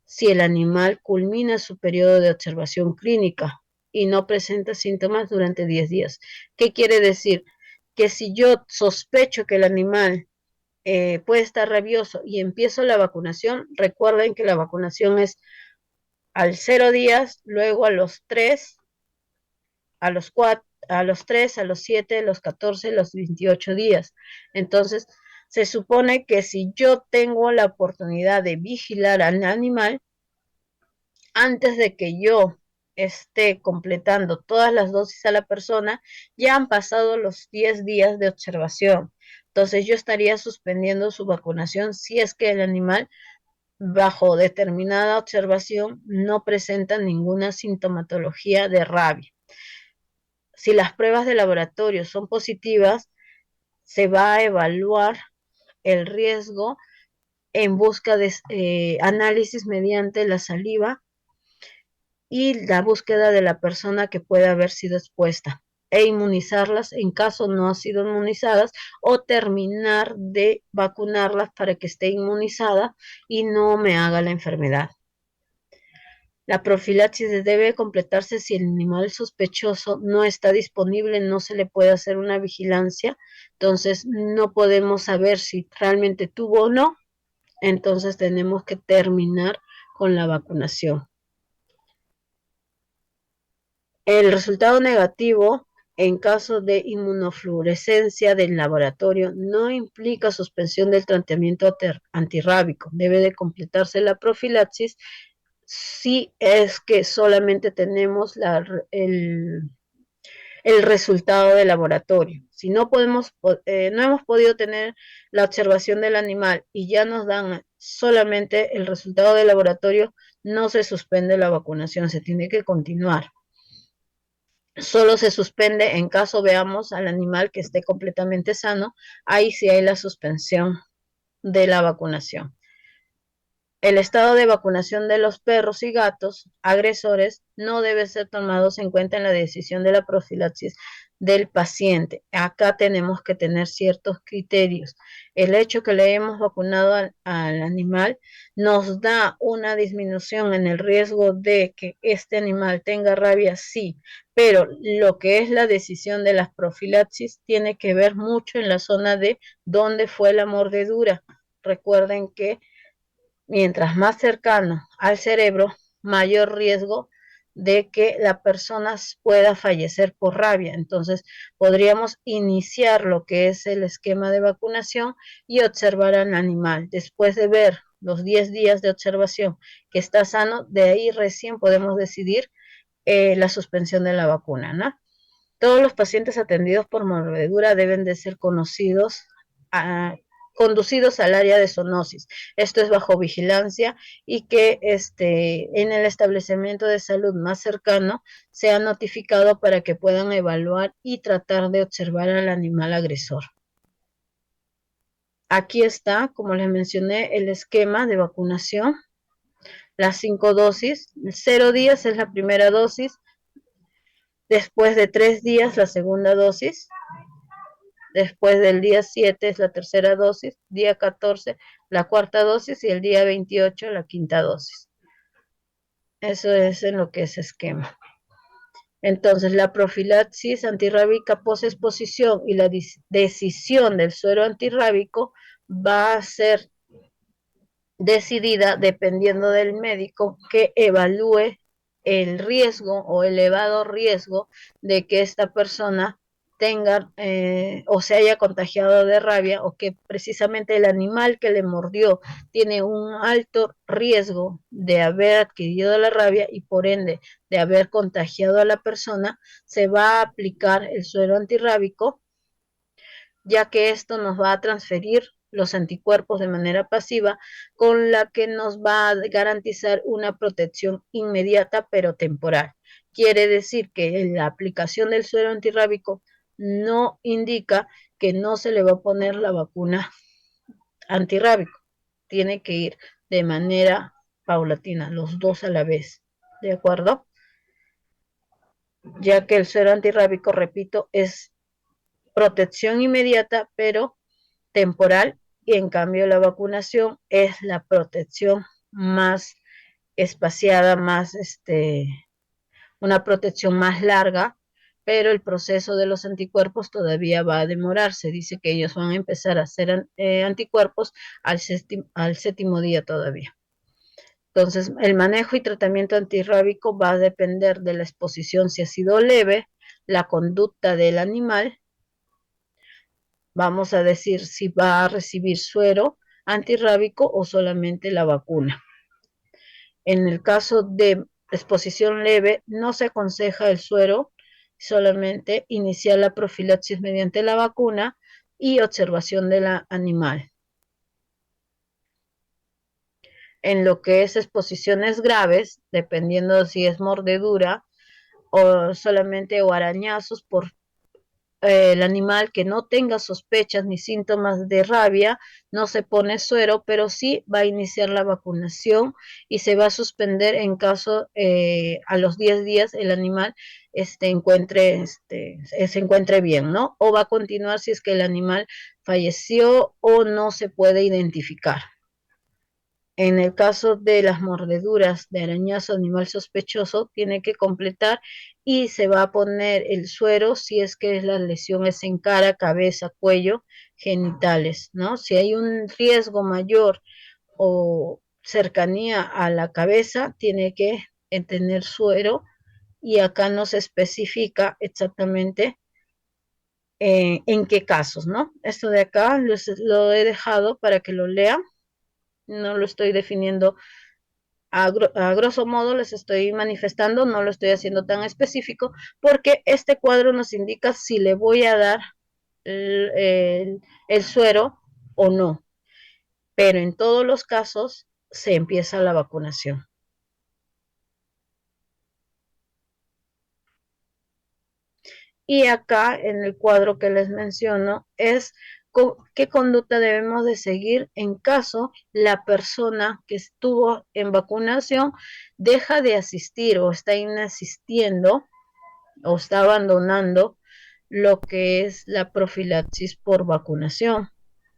si el animal culmina su periodo de observación clínica y no presenta síntomas durante 10 días. ¿Qué quiere decir? Que si yo sospecho que el animal puede estar rabioso y empiezo la vacunación, recuerden que la vacunación es al 0 días, luego a los 3, a los 4, a los 3, a los 7, a los 14, a los 28 días. Entonces, se supone que si yo tengo la oportunidad de vigilar al animal, antes de que yo esté completando todas las dosis a la persona, ya han pasado los 10 días de observación. Entonces, yo estaría suspendiendo su vacunación si es que el animal bajo determinada observación no presenta ninguna sintomatología de rabia. Si las pruebas de laboratorio son positivas, se va a evaluar el riesgo en busca de análisis mediante la saliva y la búsqueda de la persona que pueda haber sido expuesta e inmunizarlas en caso no han sido inmunizadas o terminar de vacunarlas para que esté inmunizada y no me haga la enfermedad. La profilaxis debe completarse si el animal sospechoso no está disponible, no se le puede hacer una vigilancia, entonces no podemos saber si realmente tuvo o no, entonces tenemos que terminar con la vacunación. El resultado negativo en caso de inmunofluorescencia del laboratorio no implica suspensión del tratamiento antirrábico. Debe de completarse la profilaxis si es que solamente tenemos el resultado del laboratorio. Si no no hemos podido tener la observación del animal y ya nos dan solamente el resultado del laboratorio, no se suspende la vacunación, se tiene que continuar. Solo se suspende en caso veamos al animal que esté completamente sano, ahí sí hay la suspensión de la vacunación. El estado de vacunación de los perros y gatos agresores no debe ser tomados en cuenta en la decisión de la profilaxis del paciente. Acá tenemos que tener ciertos criterios. El hecho que le hemos vacunado al animal nos da una disminución en el riesgo de que este animal tenga rabia, sí, pero lo que es la decisión de las profilaxis tiene que ver mucho en la zona de dónde fue la mordedura. Recuerden que mientras más cercano al cerebro, mayor riesgo de que la persona pueda fallecer por rabia. Entonces, podríamos iniciar lo que es el esquema de vacunación y observar al animal. Después de ver los 10 días de observación que está sano, de ahí recién podemos decidir la suspensión de la vacuna, ¿no? Todos los pacientes atendidos por mordedura deben de ser conducidos al área de zoonosis. Esto es bajo vigilancia y que en el establecimiento de salud más cercano sea notificado para que puedan evaluar y tratar de observar al animal agresor. Aquí está, como les mencioné, el esquema de vacunación. Las 5 dosis, 0 días es la primera dosis, después de 3 días la segunda dosis, después del día 7 es la tercera dosis, día 14 la cuarta dosis y el día 28 la quinta dosis. Eso es en lo que es esquema. Entonces, la profilaxis antirrábica posexposición y la decisión del suero antirrábico va a ser decidida dependiendo del médico que evalúe el riesgo o elevado riesgo de que esta persona tenga o se haya contagiado de rabia, o que precisamente el animal que le mordió tiene un alto riesgo de haber adquirido la rabia y por ende de haber contagiado a la persona. Se va a aplicar el suero antirrábico, ya que esto nos va a transferir los anticuerpos de manera pasiva, con la que nos va a garantizar una protección inmediata pero temporal. Quiere decir que la aplicación del suero antirrábico no indica que no se le va a poner la vacuna antirrábico. Tiene que ir de manera paulatina, los dos a la vez. ¿De acuerdo? Ya que el suero antirrábico, repito, es protección inmediata, pero temporal, y en cambio la vacunación es la protección más espaciada, más una protección más larga, pero el proceso de los anticuerpos todavía va a demorarse. Dice que ellos van a empezar a hacer anticuerpos al séptimo día todavía. Entonces, el manejo y tratamiento antirrábico va a depender de la exposición, si ha sido leve, la conducta del animal. Vamos a decir si va a recibir suero antirrábico o solamente la vacuna. En el caso de exposición leve, no se aconseja el suero, solamente iniciar la profilaxis mediante la vacuna y observación del animal. En lo que es exposiciones graves, dependiendo si es mordedura o solamente o arañazos por el animal que no tenga sospechas ni síntomas de rabia, no se pone suero, pero sí va a iniciar la vacunación y se va a suspender en caso a los 10 días el animal se encuentre bien, ¿no? O va a continuar si es que el animal falleció o no se puede identificar. En el caso de las mordeduras de arañazo animal sospechoso, tiene que completar y se va a poner el suero si es que la lesión es en cara, cabeza, cuello, genitales, ¿no? Si hay un riesgo mayor o cercanía a la cabeza, tiene que tener suero, y acá no se especifica exactamente en qué casos, ¿no? Esto de acá lo he dejado para que lo lean, no lo estoy definiendo a grosso modo, les estoy manifestando, no lo estoy haciendo tan específico, porque este cuadro nos indica si le voy a dar el suero o no, pero en todos los casos se empieza la vacunación. Y acá en el cuadro que les menciono es qué conducta debemos de seguir en caso la persona que estuvo en vacunación deja de asistir o está inasistiendo o está abandonando lo que es la profilaxis por vacunación.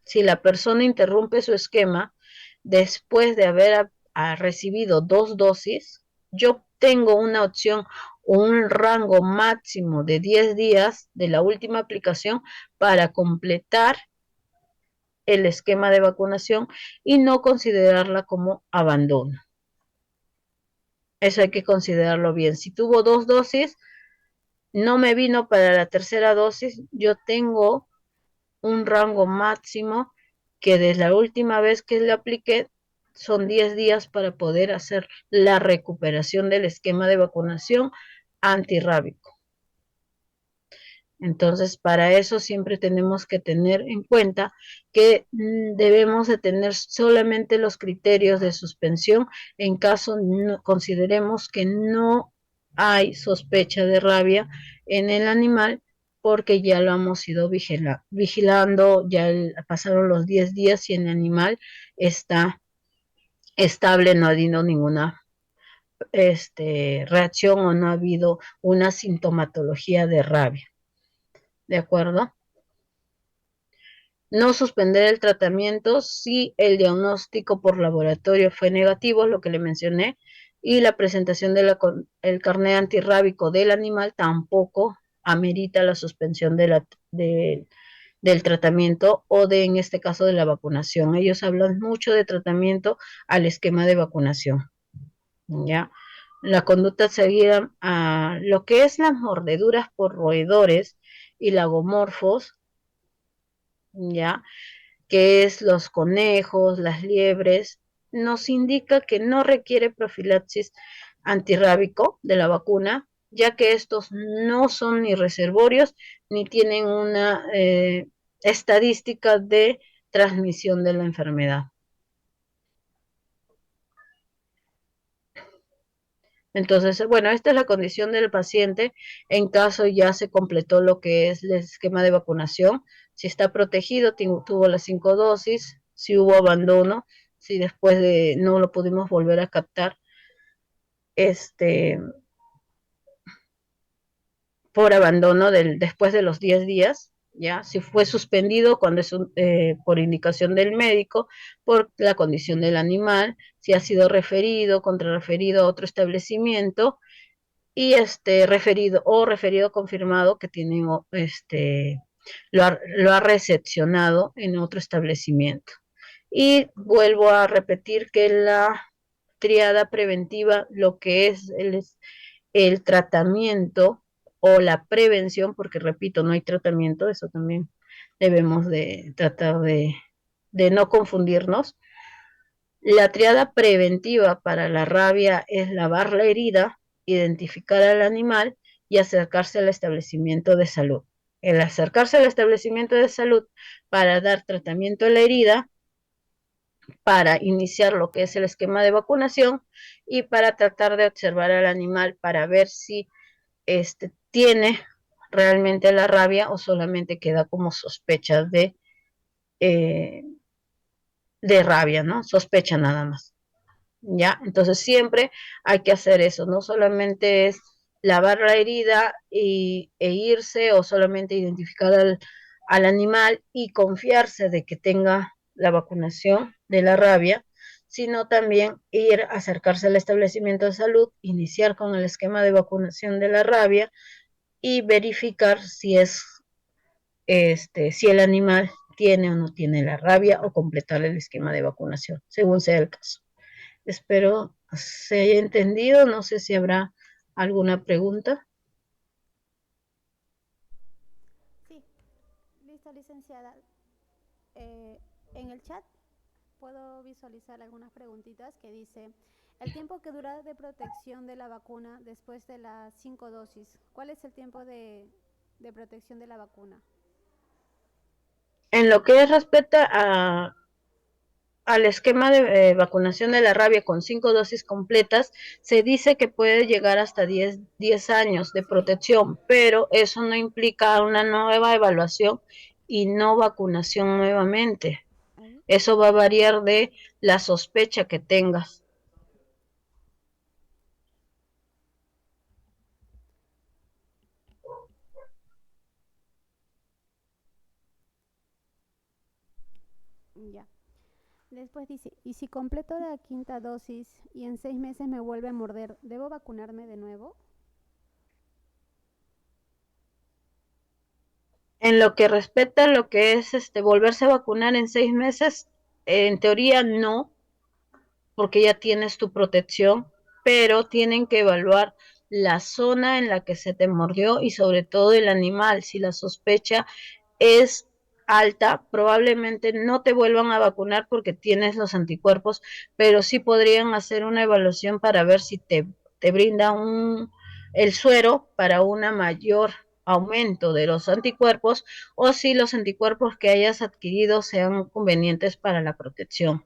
Si la persona interrumpe su esquema después de haber recibido 2 dosis, yo tengo una opción, un rango máximo de 10 días de la última aplicación para completar el esquema de vacunación y no considerarla como abandono. Eso hay que considerarlo bien. Si tuvo 2 dosis, no me vino para la tercera dosis, yo tengo un rango máximo que desde la última vez que le apliqué son 10 días para poder hacer la recuperación del esquema de vacunación antirrábico. Entonces, para eso siempre tenemos que tener en cuenta que debemos de tener solamente los criterios de suspensión en caso consideremos que no hay sospecha de rabia en el animal, porque ya lo hemos ido vigilando, ya pasaron los 10 días y el animal está estable, no ha habido ninguna reacción o no ha habido una sintomatología de rabia. ¿De acuerdo? No suspender el tratamiento si el diagnóstico por laboratorio fue negativo, lo que le mencioné, y la presentación del carné antirrábico del animal tampoco amerita la suspensión del tratamiento o de, en este caso, de la vacunación. Ellos hablan mucho de tratamiento al esquema de vacunación, ¿ya? La conducta seguida a lo que es las mordeduras por roedores y lagomorfos, ¿ya? Que es los conejos, las liebres, nos indica que no requiere profilaxis antirrábico de la vacuna, ya que estos no son ni reservorios ni tienen una estadística de transmisión de la enfermedad. Entonces, bueno, esta es la condición del paciente en caso ya se completó lo que es el esquema de vacunación, si está protegido, tuvo las 5 dosis, si hubo abandono, si después de no lo pudimos volver a captar, este, por abandono después de los 10 días, ya, si fue suspendido cuando es por indicación del médico, por la condición del animal, si ha sido referido, contrarreferido a otro establecimiento, y referido confirmado que tiene lo ha recepcionado en otro establecimiento. Y vuelvo a repetir que la triada preventiva, lo que es el tratamiento o la prevención, porque repito, no hay tratamiento, eso también debemos de tratar de no confundirnos. La triada preventiva para la rabia es lavar la herida, identificar al animal y acercarse al establecimiento de salud. El acercarse al establecimiento de salud para dar tratamiento a la herida, para iniciar lo que es el esquema de vacunación y para tratar de observar al animal para ver si tiene realmente la rabia o solamente queda como sospecha eh, de rabia, ¿no? Sospecha nada más. ¿Ya? Entonces siempre hay que hacer eso, no solamente es lavar la herida e irse o solamente identificar al animal y confiarse de que tenga la vacunación de la rabia, sino también ir a acercarse al establecimiento de salud, iniciar con el esquema de vacunación de la rabia y verificar si el animal tiene o no tiene la rabia o completar el esquema de vacunación, según sea el caso. Espero se haya entendido. No sé si habrá alguna pregunta. Sí, listo, licenciada. Eh, en el chat puedo visualizar algunas preguntitas que dice, el tiempo que dura de protección de la vacuna después de las 5 dosis, ¿cuál es el tiempo de protección de la vacuna? En lo que respecta al esquema de vacunación de la rabia con 5 dosis completas, se dice que puede llegar hasta 10 años de Sí. protección, pero eso no implica una nueva evaluación y no vacunación nuevamente. Ahí. Eso va a variar de la sospecha que tengas. Ya. Después dice, ¿y si completo la 5.ª dosis y en 6 meses me vuelve a morder, ¿debo vacunarme de nuevo? En lo que respecta a lo que es volverse a vacunar en 6 meses, en teoría no, porque ya tienes tu protección, pero tienen que evaluar la zona en la que se te mordió y sobre todo el animal. Si la sospecha es alta, probablemente no te vuelvan a vacunar porque tienes los anticuerpos, pero sí podrían hacer una evaluación para ver si te brinda el suero para una mayor aumento de los anticuerpos o si los anticuerpos que hayas adquirido sean convenientes para la protección.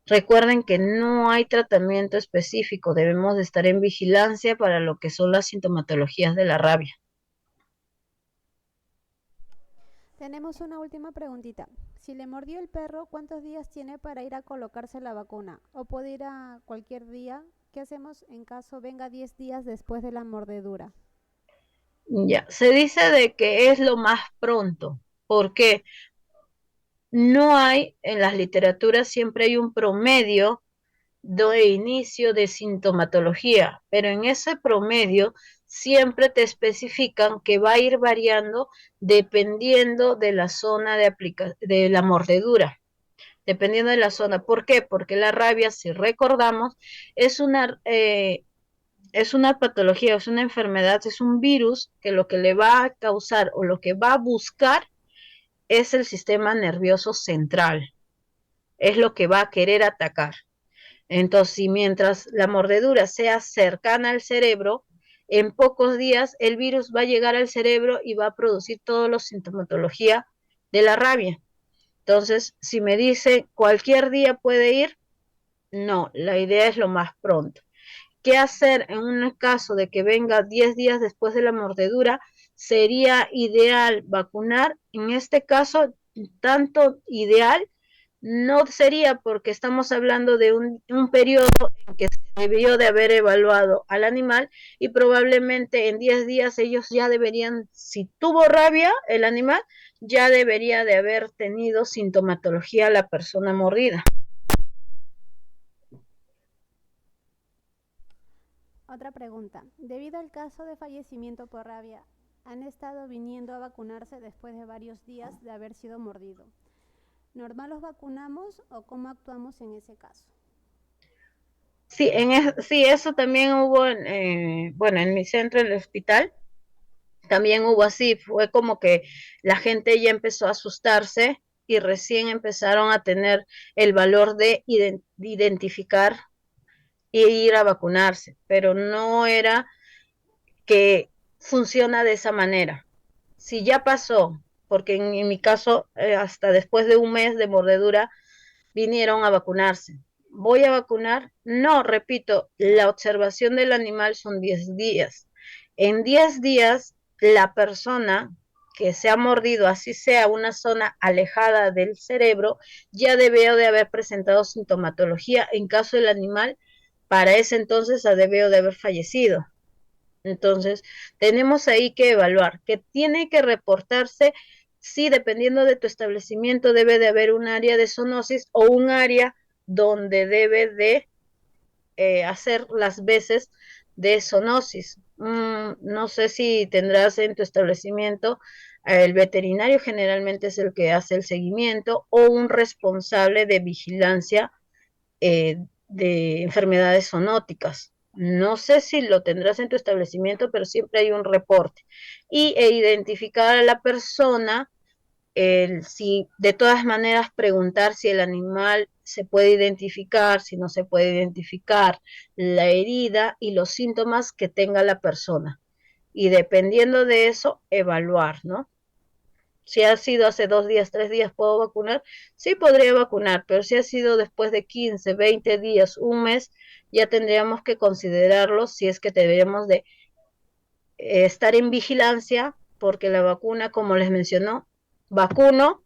Recuerden que no hay tratamiento específico, debemos de estar en vigilancia para lo que son las sintomatologías de la rabia. Tenemos una última preguntita. Si le mordió el perro, ¿cuántos días tiene para ir a colocarse la vacuna? ¿O puede ir a cualquier día? ¿Qué hacemos en caso venga 10 días después de la mordedura? Ya, se dice de que es lo más pronto, porque no hay, en las literaturas siempre hay un promedio de inicio de sintomatología, pero en ese promedio siempre te especifican que va a ir variando dependiendo de la zona de la mordedura, dependiendo de la zona. ¿Por qué? Porque la rabia, si recordamos, es una patología, es una enfermedad, es un virus que lo que le va a causar o lo que va a buscar es el sistema nervioso central, es lo que va a querer atacar. Entonces, si mientras la mordedura sea cercana al cerebro, en pocos días el virus va a llegar al cerebro y va a producir toda la sintomatología de la rabia. Entonces, si me dice cualquier día puede ir, no, la idea es lo más pronto. ¿Qué hacer en un caso de que venga 10 días después de la mordedura? Sería ideal vacunar. En este caso, tanto ideal no sería porque estamos hablando de un periodo en que se debió de haber evaluado al animal y probablemente en 10 días ellos ya deberían, si tuvo rabia el animal, ya debería de haber tenido sintomatología la persona mordida. Otra pregunta. Debido al caso de fallecimiento por rabia, han estado viniendo a vacunarse después de varios días de haber sido mordido. ¿Normal los vacunamos o cómo actuamos en ese caso? Sí, sí, eso también hubo, bueno, en mi centro, en el hospital, también hubo así, fue como que la gente ya empezó a asustarse y recién empezaron a tener el valor de identificar e ir a vacunarse, pero no era que funciona de esa manera. Si ya pasó, porque en mi caso, hasta después de un mes de mordedura, vinieron a vacunarse. ¿Voy a vacunar? No, repito, la observación del animal son 10 días. En 10 días, la persona que se ha mordido, así sea una zona alejada del cerebro, ya debió de haber presentado sintomatología. En caso del animal, para ese entonces ha debido de haber fallecido. Entonces, tenemos ahí que evaluar, que tiene que reportarse, sí, dependiendo de tu establecimiento, debe de haber un área de zoonosis o un área donde debe de hacer las veces de zoonosis. No sé si tendrás en tu establecimiento, el veterinario generalmente es el que hace el seguimiento o un responsable de vigilancia de enfermedades zoonóticas. No sé si lo tendrás en tu establecimiento, pero siempre hay un reporte. E identificar a la persona, si de todas maneras preguntar si el animal se puede identificar, si no se puede identificar, la herida y los síntomas que tenga la persona. Y dependiendo de eso, evaluar, ¿no? Si ha sido hace 2 días, 3 días, ¿puedo vacunar? Sí, podría vacunar, pero si ha sido después de 15, 20 días, un mes, ya tendríamos que considerarlo si es que deberíamos de estar en vigilancia, porque la vacuna, como les mencionó, vacuno,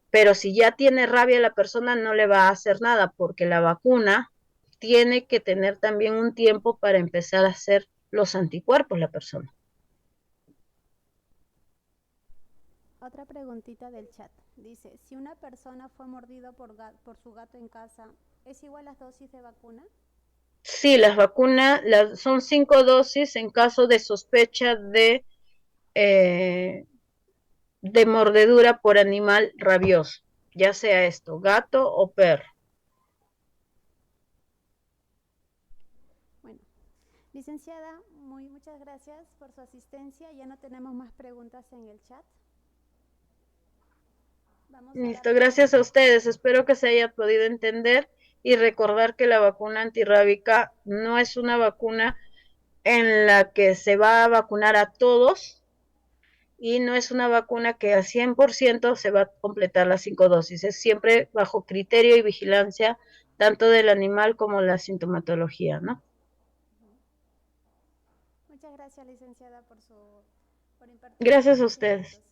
pero si ya tiene rabia la persona no le va a hacer nada, porque la vacuna tiene que tener también un tiempo para empezar a hacer los anticuerpos la persona. Otra preguntita del chat. Dice, si una persona fue mordida por su gato en casa, ¿es igual las dosis de vacuna? Sí, las vacunas son 5 dosis en caso de sospecha eh, de mordedura por animal rabioso, ya sea esto, gato o perro. Bueno, licenciada, muchas gracias por su asistencia. Ya no tenemos más preguntas en el chat. Vamos a Listo, darle la... gracias a ustedes. Espero que se haya podido entender y recordar que la vacuna antirrábica no es una vacuna en la que se va a vacunar a todos y no es una vacuna que al 100% se va a completar las 5 dosis. Es siempre bajo criterio y vigilancia tanto del animal como la sintomatología, ¿no? Muchas gracias, licenciada, por impartir sus Gracias a ustedes. conocimientos.